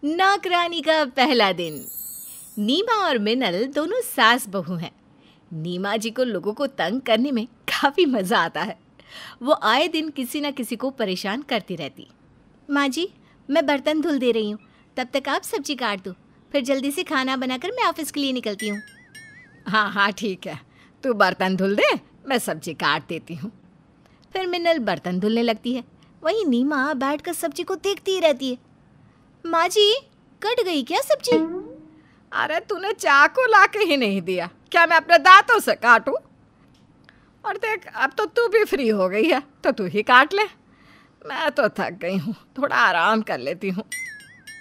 नौकरानी का पहला दिन। नीमा और मिनल दोनों सास बहू हैं। नीमा जी को लोगों को तंग करने में काफ़ी मज़ा आता है। वो आए दिन किसी न किसी को परेशान करती रहती। माँ जी, मैं बर्तन धुल दे रही हूँ, तब तक आप सब्जी काट दो, फिर जल्दी से खाना बनाकर मैं ऑफिस के लिए निकलती हूँ। हाँ हाँ ठीक है, तू बर्तन धुल दे, मैं सब्जी काट देती हूँ। फिर मिनल बर्तन धुलने लगती है, वहीं नीमा बैठकर सब्जी को देखती ही रहती है। माँ जी, कट गई क्या सब्जी? अरे तूने चाकू ला के ही नहीं दिया, क्या मैं अपने दांतों से काटूं? और देख, अब तो तू भी फ्री हो गई है तो तू ही काट ले। मैं तो थक गई हूँ, थोड़ा आराम कर लेती हूँ।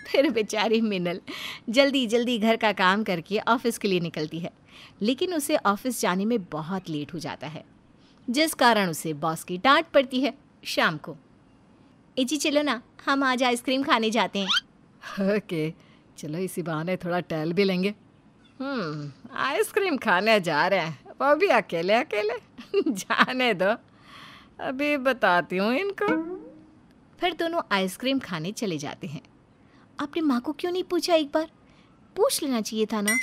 फिर बेचारी मिनल जल्दी जल्दी घर का काम करके ऑफिस के लिए निकलती है, लेकिन उसे ऑफिस जाने में बहुत लेट हो जाता है, जिस कारण उसे बॉस की डांट पड़ती है। शाम को, ए जी चलो ना, हम आज आइसक्रीम खाने जाते हैं। ओके, चलो इसी बहाने थोड़ा टहल भी लेंगे। आइसक्रीम खाने जा रहे हैं, वो भी अकेले अकेले। जाने दो, अभी बताती हूँ इनको। फिर दोनों आइसक्रीम खाने चले जाते हैं। आपने माँ को क्यों नहीं पूछा? एक बार पूछ लेना चाहिए था ना।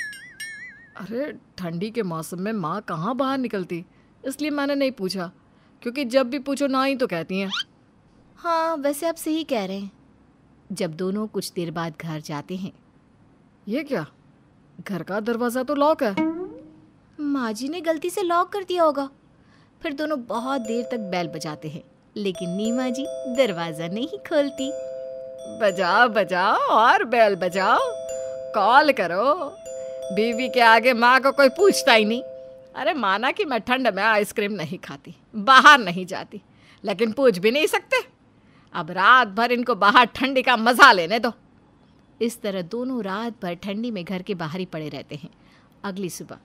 अरे ठंडी के मौसम में माँ कहाँ बाहर निकलती, इसलिए मैंने नहीं पूछा, क्योंकि जब भी पूछो ना ही तो कहती हैं। हाँ, वैसे आप सही कह रहे हैं। जब दोनों कुछ देर बाद घर जाते हैं। ये क्या, घर का दरवाज़ा तो लॉक है। माँ जी ने गलती से लॉक कर दिया होगा। फिर दोनों बहुत देर तक बेल बजाते हैं, लेकिन नीमा जी दरवाज़ा नहीं खोलती। बजाओ बजाओ और बेल बजाओ, कॉल करो। बीवी के आगे माँ को कोई पूछता ही नहीं। अरे माना कि मैं ठंड में आइसक्रीम नहीं खाती, बाहर नहीं जाती, लेकिन पूछ भी नहीं सकते। अब रात भर इनको बाहर ठंडी का मज़ा लेने दो। इस तरह दोनों रात भर ठंडी में घर के बाहर ही पड़े रहते हैं। अगली सुबह,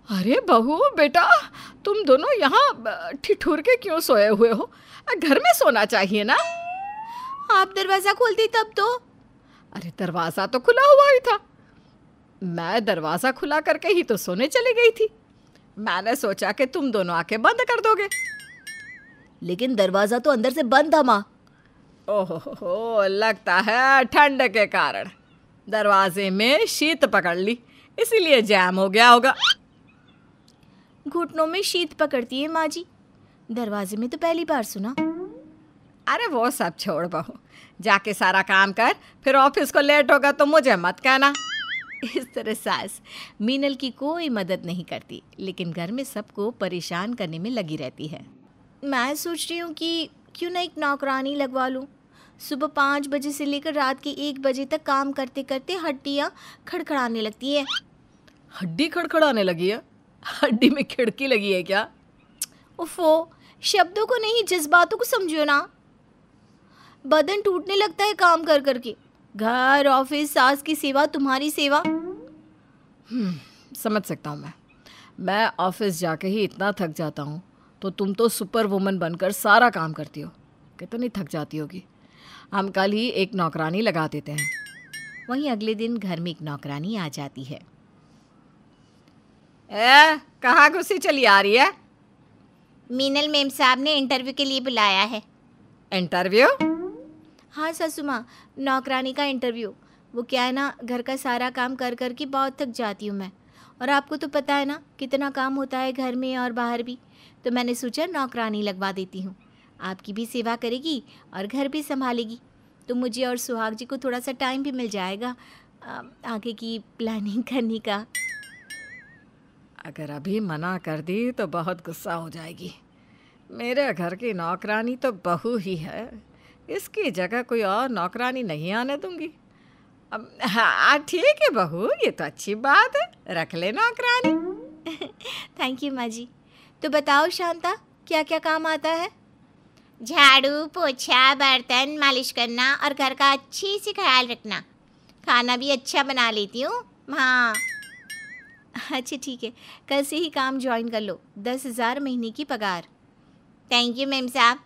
अरे बहू बेटा, तुम दोनों यहाँ ठिठुर के क्यों सोए हुए हो? घर में सोना चाहिए ना। आप दरवाज़ा खोलती तब तो। अरे दरवाज़ा तो खुला हुआ ही था, मैं दरवाज़ा खुला करके ही तो सोने चली गई थी। मैंने सोचा कि तुम दोनों आके बंद कर दोगे। लेकिन दरवाज़ा तो अंदर से बंद था माँ। ओहो, लगता है ठंड के कारण दरवाजे में शीत पकड़ ली, इसीलिए जैम हो गया होगा। घुटनों में शीत पकड़ती है माँ जी, दरवाजे में तो पहली बार सुना। अरे वो सब छोड़ बहू, जाके सारा काम कर, फिर ऑफिस को लेट होगा तो मुझे मत कहना। इस तरह सास मीनल की कोई मदद नहीं करती, लेकिन घर में सबको परेशान करने में लगी रहती है। मैं सोच रही हूँ कि क्यों ना एक नौकरानी लगवा लूँ। सुबह 5 बजे से लेकर रात के 1 बजे तक काम करते करते हड्डियाँ खड़खड़ाने लगती है। हड्डी खड़खड़ाने लगी है? हड्डी में खिड़की लगी है क्या? उफ़ो, शब्दों को नहीं जज्बातों को समझो ना। बदन टूटने लगता है काम कर करके। घर, ऑफिस, सास की सेवा, तुम्हारी सेवा। समझ सकता हूँ मैं ऑफिस जाके ही इतना थक जाता हूँ, तो तुम तो सुपर वुमन बनकर सारा काम करती हो, कितनी थक जाती होगी। हम कल ही एक नौकरानी लगा देते हैं। वहीं अगले दिन घर में एक नौकरानी आ जाती है। कहाँ घुसी चली आ रही है? मीनल मेम साहब ने इंटरव्यू के लिए बुलाया है। इंटरव्यू? हाँ सासू माँ, नौकरानी का इंटरव्यू। वो क्या है ना, घर का सारा काम कर कर के बहुत थक जाती हूँ मैं, और आपको तो पता है ना कितना काम होता है घर में और बाहर भी, तो मैंने सोचा नौकरानी लगवा देती हूँ। आपकी भी सेवा करेगी और घर भी संभालेगी, तो मुझे और सुहाग जी को थोड़ा सा टाइम भी मिल जाएगा आगे की प्लानिंग करने का। अगर अभी मना कर दी तो बहुत गुस्सा हो जाएगी। मेरे घर की नौकरानी तो बहू ही है, इसकी जगह कोई और नौकरानी नहीं आने दूंगी। हाँ ठीक है बहू, ये तो अच्छी बात है, रख ले नौकरानी। थैंक यू माँ जी। तो बताओ शांता, क्या क्या काम आता है? झाड़ू पोछा, बर्तन मालिश करना और घर का अच्छे से ख्याल रखना। खाना भी अच्छा बना लेती हूँ। हाँ अच्छा ठीक है, कल से ही काम ज्वाइन कर लो। 10,000 महीने की पगार। थैंक यू मैम साहब।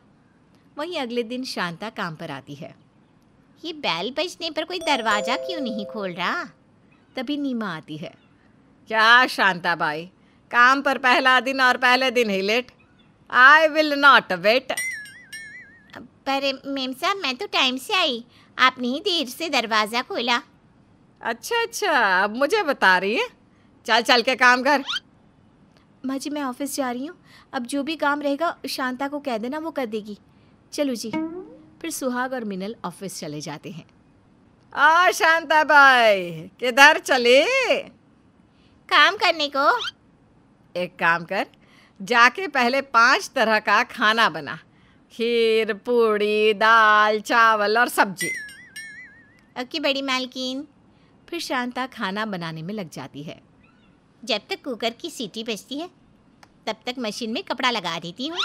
वहीं अगले दिन शांता काम पर आती है। ये बैल बजने पर कोई दरवाज़ा क्यों नहीं खोल रहा? तभी नीमा आती है। क्या शांता बाई, काम पर पहला दिन और पहले दिन ही late? I will not wait. पर मेम साहब मैं तो टाइम से आई, आपने ही देर से दरवाज़ा खोला। अच्छा अच्छा, अब मुझे बता रही है। चल चल के काम कर। माँ जी मैं ऑफिस जा रही हूँ, अब जो भी काम रहेगा शांता को कह देना, वो कर देगी। चलो जी। फिर सुहाग और मिनल ऑफिस चले जाते हैं। शांता भाई किधर चले? काम करने को। एक काम कर, जाके पहले 5 तरह का खाना बना। खीर, पूड़ी, दाल, चावल और सब्जी। ओके बड़ी मालकिन। फिर शांता खाना बनाने में लग जाती है। जब तक कुकर की सीटी बजती है तब तक मशीन में कपड़ा लगा देती हूँ।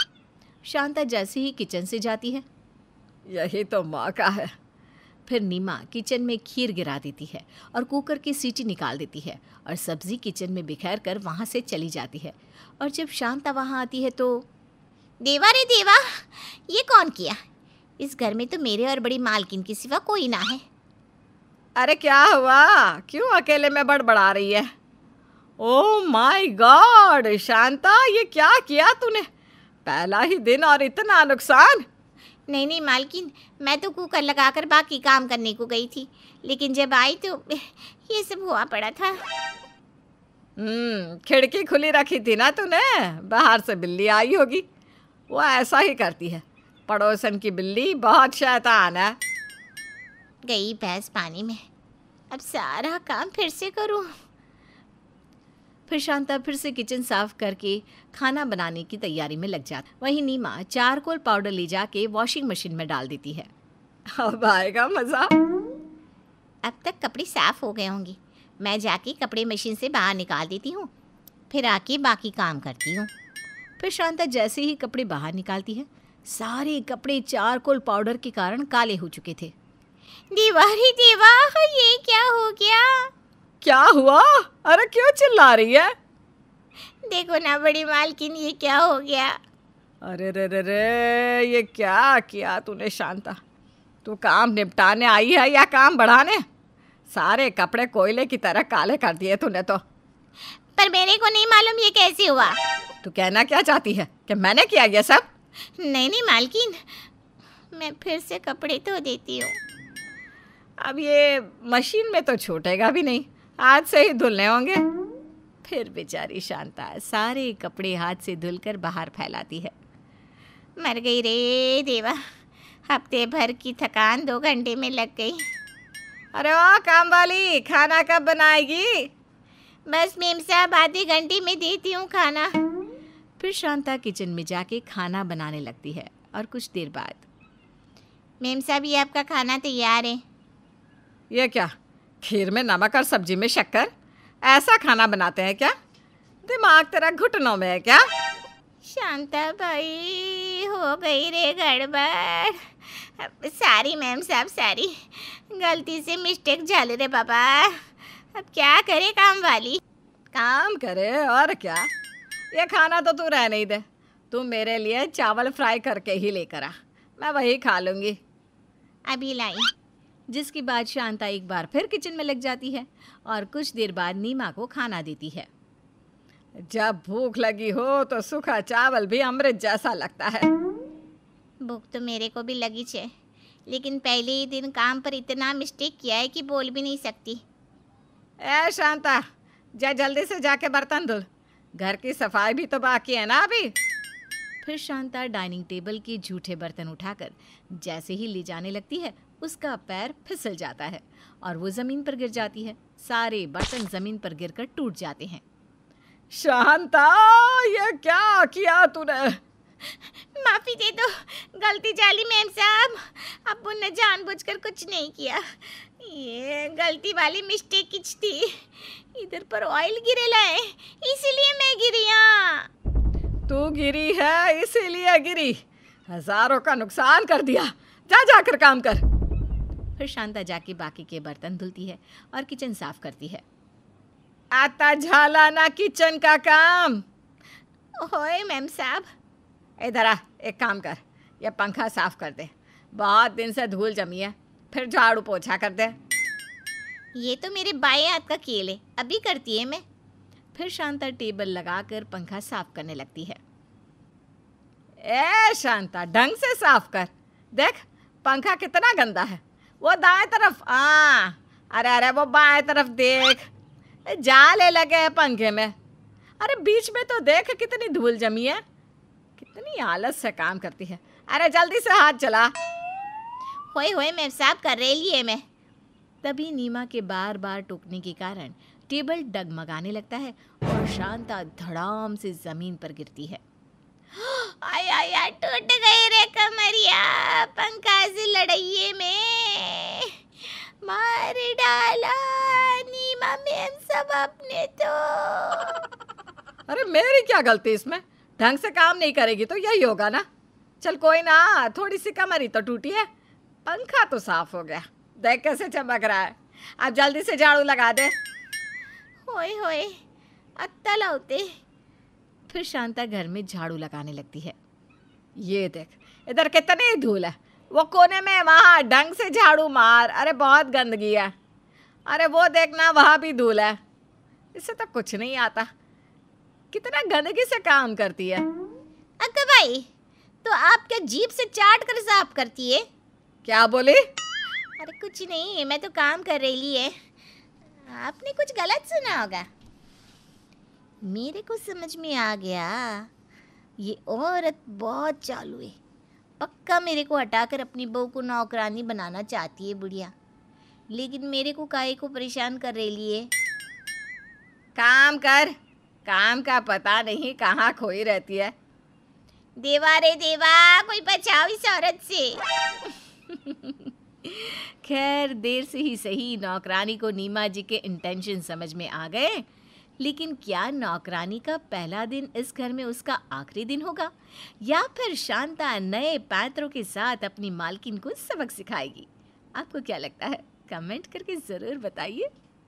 शांता जैसे ही किचन से जाती है, यही तो मौका है। फिर नीमा किचन में खीर गिरा देती है और कुकर की सीटी निकाल देती है और सब्जी किचन में बिखेर कर वहाँ से चली जाती है। और जब शांता वहाँ आती है तो देवा रे देवा, ये कौन किया? इस घर में तो मेरे और बड़ी मालकिन के सिवा कोई ना है। अरे क्या हुआ, क्यों अकेले में बड़बड़ा रही है? ओह माय गॉड शांता, ये क्या किया तूने? पहला ही दिन और इतना नुकसान। नहीं नहीं मालकिन, मैं तो कुकर लगाकर बाकी काम करने को गई थी, लेकिन जब आई तो ये सब हुआ पड़ा था। खिड़की खुली रखी थी ना तूने, बाहर से बिल्ली आई होगी। वो ऐसा ही करती है, पड़ोसन की बिल्ली बहुत शैतान है। गई भैंस पानी में, अब सारा काम फिर से करूं। फिर शांता फिर से किचन साफ करके खाना बनाने की तैयारी में लग जाती। वहीं नीमा चारकोल पाउडर ले जाके वॉशिंग मशीन में डाल देती है। अब आएगा मज़ा। अब तक कपड़े साफ हो गए होंगे, मैं जाके कपड़े मशीन से बाहर निकाल देती हूँ, फिर आके बाकी काम करती हूँ। फिर शांता जैसे ही कपड़े बाहर निकालती है, सारे कपड़े चारकोल पाउडर के कारण काले हो चुके थे। दीवारी देवा, ये क्या हो गया? क्या हुआ? अरे क्यों चिल्ला रही है? देखो ना बड़ी मालकिन, ये क्या हो गया? अरे रे रे रे, ये क्या किया तूने शांता? तू काम निपटाने आई है या काम बढ़ाने? सारे कपड़े कोयले की तरह काले कर दिए तूने तो। पर मेरे को नहीं मालूम ये कैसे हुआ। तू कहना क्या चाहती है कि मैंने किया ये सब? नहीं नहीं मालकिन, मैं फिर से कपड़े धो देती हूँ। अब ये मशीन में तो छूटेगा भी नहीं, हाथ से ही धुलने होंगे। फिर बेचारी शांता सारे कपड़े हाथ से धुलकर बाहर फैलाती है। मर गई रे देवा, हफ्ते भर की थकान 2 घंटे में लग गई। अरे वाह काम वाली, खाना कब बनाएगी? बस मेम साहब आधे घंटे में देती हूँ खाना। फिर शांता किचन में जाके खाना बनाने लगती है और कुछ देर बाद, मेम साहब ये आपका खाना तैयार है। ये क्या, खीर में नमक और सब्जी में शक्कर? ऐसा खाना बनाते हैं क्या? दिमाग तेरा घुटनों में है क्या? शांता भाई, हो गई रे गड़बड़। सारी मैम साहब, सारी गलती से मिस्टेक झाले रे बाबा। अब क्या करे काम वाली? काम करे और क्या, ये खाना तो तू रहने ही दे। तू मेरे लिए चावल फ्राई करके ही लेकर आ, मैं वही खा लूँगी। अभी लाई। जिसके बाद शांता एक बार फिर किचन में लग जाती है और कुछ देर बाद नीमा को खाना देती है। जब भूख लगी हो तो सूखा चावल भी अमृत जैसा लगता है। भूख तो मेरे को भी लगी छे, लेकिन पहले ही दिन काम पर इतना मिस्टेक किया है कि बोल भी नहीं सकती। ए शांता, जा जल्दी से जाके बर्तन धुल, घर की सफाई भी तो बाकी है ना अभी। फिर शांता डाइनिंग टेबल के झूठे बर्तन उठाकर जैसे ही ले जाने लगती है, उसका पैर फिसल जाता है और वो ज़मीन पर गिर जाती है। सारे बर्तन ज़मीन पर गिरकर टूट जाते हैं। शांता, ये क्या किया तूने? माफ़ी दे दो, गलती जाली मैम साहब, अब ने जानबूझकर कुछ नहीं किया, ये गलती वाली मिस्टेक किच थी। इधर पर ऑयल गिरेला है, इसीलिए मैं गिरी। तू गिरी है इसीलिए गिरी, हजारों का नुकसान कर दिया। जा जाकर काम कर। फिर शांता जाके बाकी के बर्तन धुलती है और किचन साफ करती है। आता झाला ना किचन का काम। ओए मैम साहब, इधर आ, एक काम कर, ये पंखा साफ कर दे, बहुत दिन से धूल जमी है। फिर झाड़ू पोछा कर दे। ये तो मेरे बाएं हाथ का खेल है, अभी करती है मैं। फिर शांता टेबल लगाकर पंखा साफ करने लगती है। ए शांता, ढंग से साफ कर, देख पंखा कितना गंदा है। वो दाएं तरफ, अरे अरे वो बाएं तरफ देख, जाले लगे हैं पंखे में। अरे बीच में तो देख कितनी धूल जमी है। कितनी आलस से काम करती है। अरे जल्दी से हाथ चला। होए मैं साफ कर रही है मैं। तभी नीमा के बार बार टोकने के कारण टेबल डगमगाने लगता है और शांता धड़ाम से जमीन पर गिरती है। आया टूट गई रे कमरिया, पंखा से लड़ाइए में मार डाला नीमा मैम सब अपने तो। अरे मेरी क्या गलती इसमें? ढंग से काम नहीं करेगी तो यही होगा ना। चल कोई ना, थोड़ी सी कमरी तो टूटी है, पंखा तो साफ हो गया। देख कैसे चमक रहा है। अब जल्दी से झाड़ू लगा दे। होए अत्ता लाउते। फिर शांता घर में झाड़ू लगाने लगती है। ये देख इधर कितनी धूल है, वो कोने में वहाँ ढंग से झाड़ू मार। अरे बहुत गंदगी है। अरे वो देखना वहाँ भी धूल है। इससे तो कुछ नहीं आता। कितना गंदगी से काम करती है। अक्का भाई तो आप क्या जीभ से चाट कर साफ करती है? क्या बोली? अरे कुछ नहीं, मैं तो काम कर रही है। आपने कुछ गलत सुना होगा। मेरे को समझ में आ गया, ये औरत बहुत चालू है। पक्का मेरे को हटाकर अपनी बहू को नौकरानी बनाना चाहती है बुढ़िया। लेकिन मेरे को काहे को परेशान कर रही है। काम कर, काम का पता नहीं कहाँ खोई रहती है। देवा रे देवा, कोई बचाओ इस औरत से। खैर देर से ही सही, नौकरानी को नीमा जी के इंटेंशन समझ में आ गए। लेकिन क्या नौकरानी का पहला दिन इस घर में उसका आखिरी दिन होगा, या फिर शांता नए पैंतरों के साथ अपनी मालकिन को सबक सिखाएगी? आपको क्या लगता है? कमेंट करके ज़रूर बताइए।